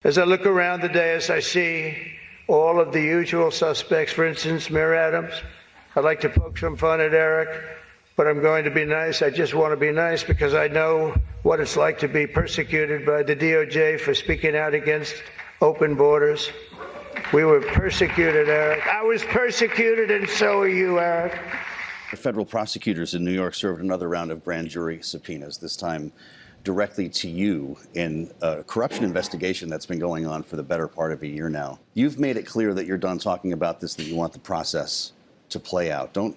As I look around the dais, I see all of the usual suspects. For instance, Mayor Adams. I'd like to poke some fun at Eric, but I'm going to be nice. I just want to be nice because I know what it's like to be persecuted by the DOJ for speaking out against open borders. We were persecuted, Eric. I was persecuted, and so are you, Eric. Federal prosecutors in New York served another round of grand jury subpoenas, this time directly to you in a corruption investigation that's been going on for the better part of a year now. You've made it clear that you're done talking about this, that you want the process to play out. Don't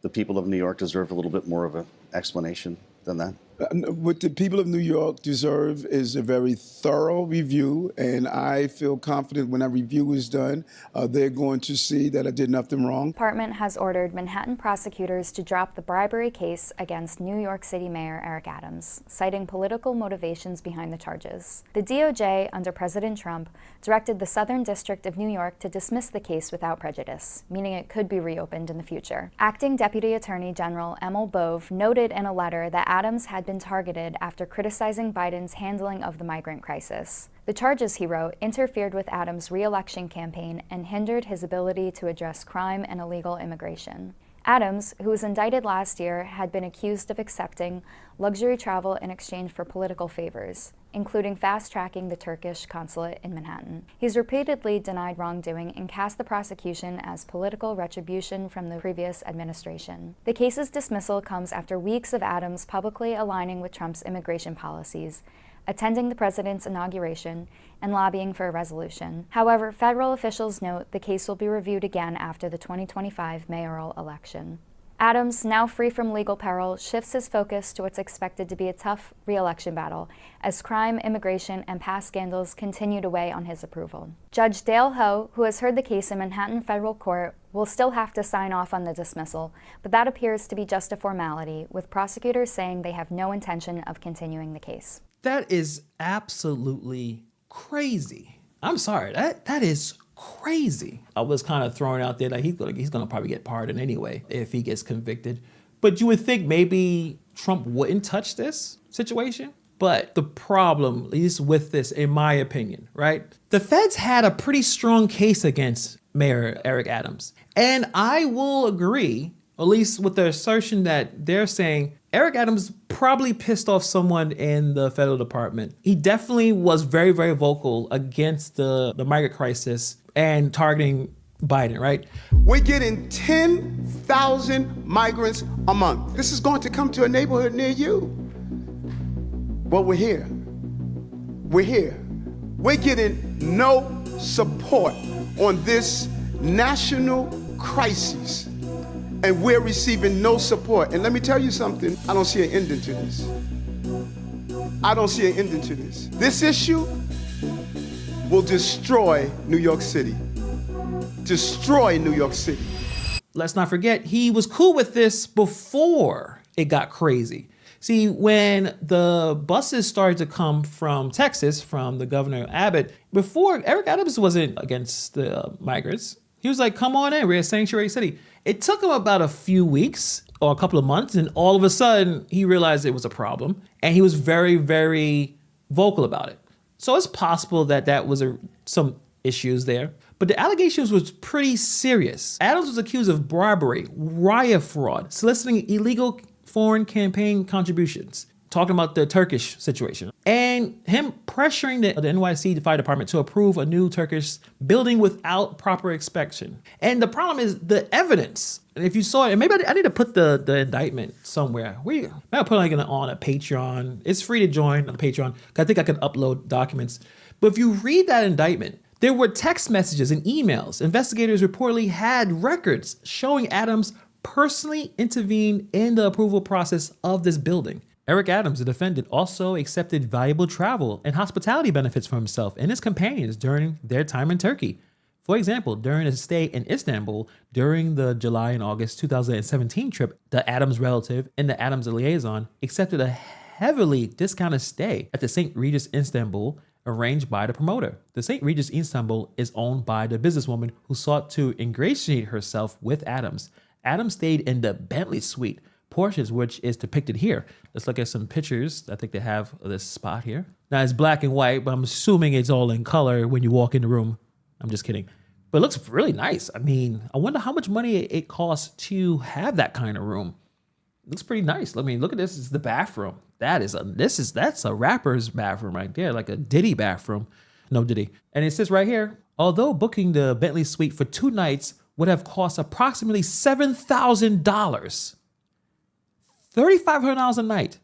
the people of New York deserve a little bit more of an explanation than that? What the people of New York deserve is a very thorough review, and I feel confident when that review is done, they're going to see that I did nothing wrong. The department has ordered Manhattan prosecutors to drop the bribery case against New York City Mayor Eric Adams, citing political motivations behind the charges. The DOJ, under President Trump, directed the Southern District of New York to dismiss the case without prejudice, meaning it could be reopened in the future. Acting Deputy Attorney General Emil Bove noted in a letter that Adams had been targeted after criticizing Biden's handling of the migrant crisis. The charges, he wrote, interfered with Adams' re-election campaign and hindered his ability to address crime and illegal immigration. Adams, who was indicted last year, had been accused of accepting luxury travel in exchange for political favors, including fast-tracking the Turkish consulate in Manhattan. He's repeatedly denied wrongdoing and cast the prosecution as political retribution from the previous administration. The case's dismissal comes after weeks of Adams publicly aligning with Trump's immigration policies, attending the president's inauguration, and lobbying for a resolution. However, federal officials note the case will be reviewed again after the 2025 mayoral election. Adams, now free from legal peril, shifts his focus to what's expected to be a tough re-election battle as crime, immigration, and past scandals continue to weigh on his approval. Judge Dale Ho, who has heard the case in Manhattan federal court, will still have to sign off on the dismissal, but that appears to be just a formality, with prosecutors saying they have no intention of continuing the case. That is absolutely crazy. I'm sorry, that is crazy. I was kind of throwing out there that he's gonna probably get pardoned anyway if he gets convicted. But you would think maybe Trump wouldn't touch this situation. But the problem, at least with this, in my opinion, right? The feds had a pretty strong case against Mayor Eric Adams. And I will agree, at least with the assertion that they're saying Eric Adams probably pissed off someone in the federal department. He definitely was very, very vocal against the migrant crisis and targeting Biden, right? We're getting 10,000 migrants a month. This is going to come to a neighborhood near you. Well, we're here. We're here. We're getting no support on this national crisis. And we're receiving no support. And let me tell you something, I don't see an ending to this. I don't see an ending to this. This issue will destroy New York City. Destroy New York City. Let's not forget, he was cool with this before it got crazy. See, when the buses started to come from Texas, from the Governor Abbott, before Eric Adams wasn't against the migrants. He was like, come on in, we're a sanctuary city. It took him about a few weeks or a couple of months, and all of a sudden he realized it was a problem, and he was very, very vocal about it. So it's possible that that was some issues there, but the allegations was pretty serious. Adams was accused of bribery, wire fraud, soliciting illegal foreign campaign contributions, talking about the Turkish situation, and him pressuring the NYC Fire Department to approve a new Turkish building without proper inspection. And the problem is the evidence. And if you saw it, and maybe I need to put the indictment somewhere. Maybe I'll put it on a Patreon. It's free to join on Patreon. I think I can upload documents. But if you read that indictment, there were text messages and emails. Investigators reportedly had records showing Adams personally intervened in the approval process of this building. Eric Adams, the defendant, also accepted valuable travel and hospitality benefits for himself and his companions during their time in Turkey. For example, during his stay in Istanbul during the July and August 2017 trip, the Adams relative and the Adams liaison accepted a heavily discounted stay at the St. Regis Istanbul arranged by the promoter. The St. Regis Istanbul is owned by the businesswoman who sought to ingratiate herself with Adams. Adams stayed in the Bentley suite, portions, which is depicted here. Let's look at some pictures. I think they have this spot here. Now it's black and white, but I'm assuming it's all in color when you walk in the room. I'm just kidding. But it looks really nice. I mean, I wonder how much money it costs to have that kind of room. It looks pretty nice. I mean, look at this. It's the bathroom. That's a rapper's bathroom right there, like a Diddy bathroom. No Diddy. And it says right here, although booking the Bentley suite for 2 nights would have cost approximately $7,000, $3,500 a night,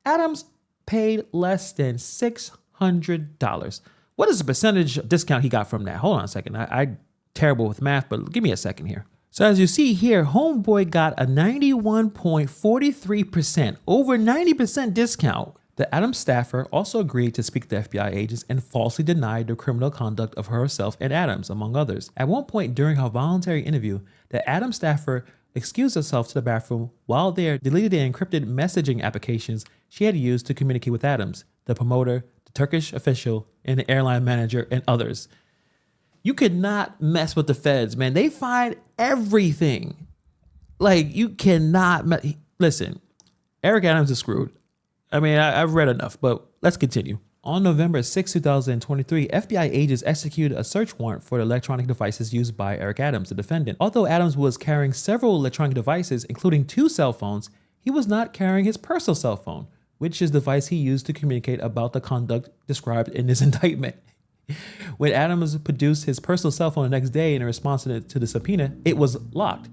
Adams paid less than $600. What is the percentage discount he got from that? Hold on a second. I'm terrible with math, but give me a second here. So as you see here, Homeboy got a 91.43%, over 90% discount. The Adams staffer also agreed to speak to FBI agents and falsely denied the criminal conduct of herself and Adams, among others. At one point during her voluntary interview, the Adams staffer excused herself to the bathroom while there deleted the encrypted messaging applications she had used to communicate with Adams, the promoter, the Turkish official, and the airline manager, and others. You could not mess with the feds, man. They find everything. Like, you cannot listen, Eric Adams is screwed. I mean, I've read enough, but let's continue. On November 6, 2023, FBI agents executed a search warrant for the electronic devices used by Eric Adams, the defendant. Although Adams was carrying several electronic devices, including 2 cell phones, he was not carrying his personal cell phone, which is the device he used to communicate about the conduct described in this indictment. When Adams produced his personal cell phone the next day in response to the subpoena, it was locked,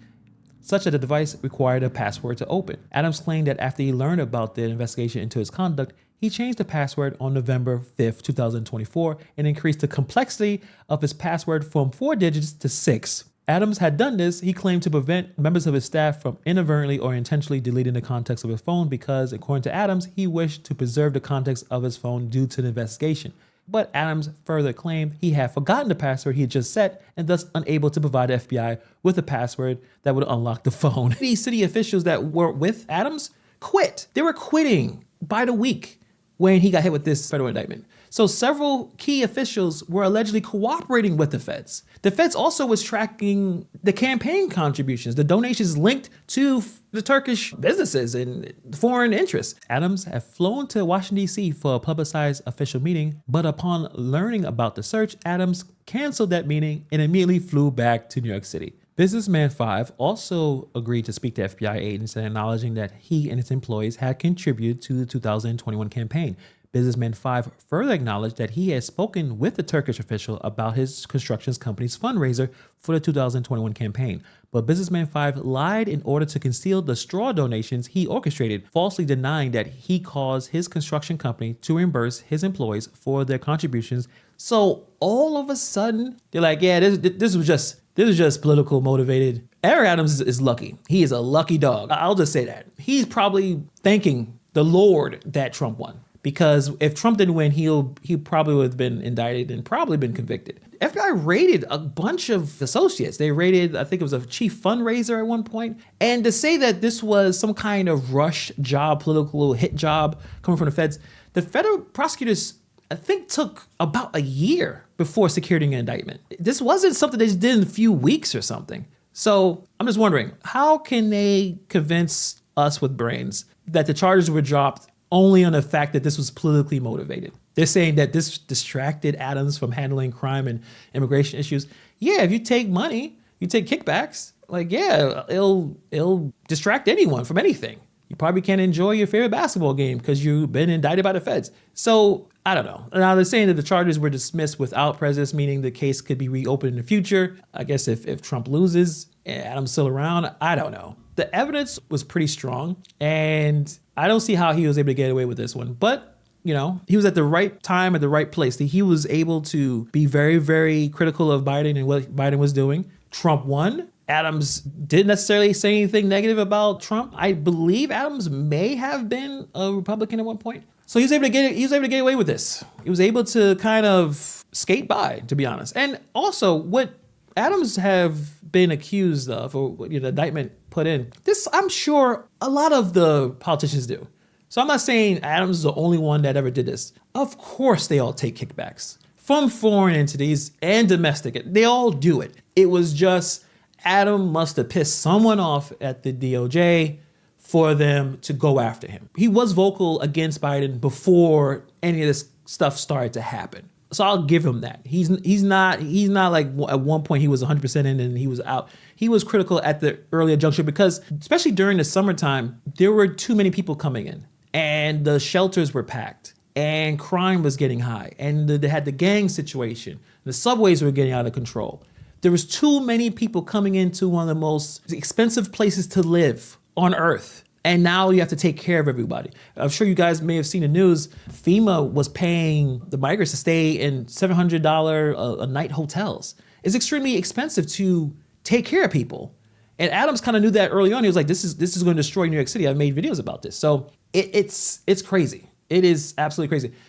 such that the device required a password to open. Adams claimed that after he learned about the investigation into his conduct, he changed the password on November 5th, 2024, and increased the complexity of his password from 4 digits to 6. Adams had done this, he claimed, to prevent members of his staff from inadvertently or intentionally deleting the contents of his phone because, according to Adams, he wished to preserve the context of his phone due to the investigation. But Adams further claimed he had forgotten the password he had just set and thus unable to provide the FBI with a password that would unlock the phone. These city officials that were with Adams quit. They were quitting by the week when he got hit with this federal indictment. So several key officials were allegedly cooperating with the feds. The feds also was tracking the campaign contributions, the donations linked to the Turkish businesses and foreign interests. Adams had flown to Washington, D.C. for a publicized official meeting, but upon learning about the search, Adams canceled that meeting and immediately flew back to New York City. Businessman 5 also agreed to speak to FBI agents and acknowledging that he and his employees had contributed to the 2021 campaign. Businessman 5 further acknowledged that he had spoken with the Turkish official about his construction company's fundraiser for the 2021 campaign. But Businessman 5 lied in order to conceal the straw donations he orchestrated, falsely denying that he caused his construction company to reimburse his employees for their contributions. So all of a sudden, they're like, yeah, this was just political motivated. Eric Adams is lucky. He is a lucky dog. I'll just say that. He's probably thanking the Lord that Trump won. Because if Trump didn't win, he probably would have been indicted and probably been convicted. FBI raided a bunch of associates. They raided, I think it was a chief fundraiser at one point. And to say that this was some kind of rush job, political hit job coming from the feds, the federal prosecutors, I think, took about a year before securing an indictment. This wasn't something they just did in a few weeks or something. So I'm just wondering, how can they convince us with brains that the charges were dropped only on the fact that this was politically motivated? They're saying that this distracted Adams from handling crime and immigration issues. Yeah, if you take money, you take kickbacks, like, yeah, it'll distract anyone from anything. You probably can't enjoy your favorite basketball game because you've been indicted by the feds. So I don't know. Now they're saying that the charges were dismissed without prejudice, meaning the case could be reopened in the future. I guess if Trump loses and Adams still around, I don't know. The evidence was pretty strong, and I don't see how he was able to get away with this one. But, you know, he was at the right time at the right place. He was able to be very, very critical of Biden and what Biden was doing. Trump won. Adams didn't necessarily say anything negative about Trump. I believe Adams may have been a Republican at one point. So he was able to get away with this. He was able to kind of skate by, to be honest. And also, what Adams have been accused of, or the indictment put in, this I'm sure a lot of the politicians do. So I'm not saying Adams is the only one that ever did this. Of course they all take kickbacks from foreign entities and domestic. They all do it. It was just Adam must have pissed someone off at the DOJ for them to go after him. He was vocal against Biden before any of this stuff started to happen. So I'll give him that. He's not like at one point he was 100% in and he was out. He was critical at the earlier juncture because especially during the summertime, there were too many people coming in and the shelters were packed and crime was getting high and they had the gang situation. The subways were getting out of control. There was too many people coming into one of the most expensive places to live on earth. And now you have to take care of everybody. I'm sure you guys may have seen the news. FEMA was paying the migrants to stay in $700 a night hotels. It's extremely expensive to take care of people. And Adams kind of knew that early on. He was like, this is going to destroy New York City. I've made videos about this. So it's crazy. It is absolutely crazy.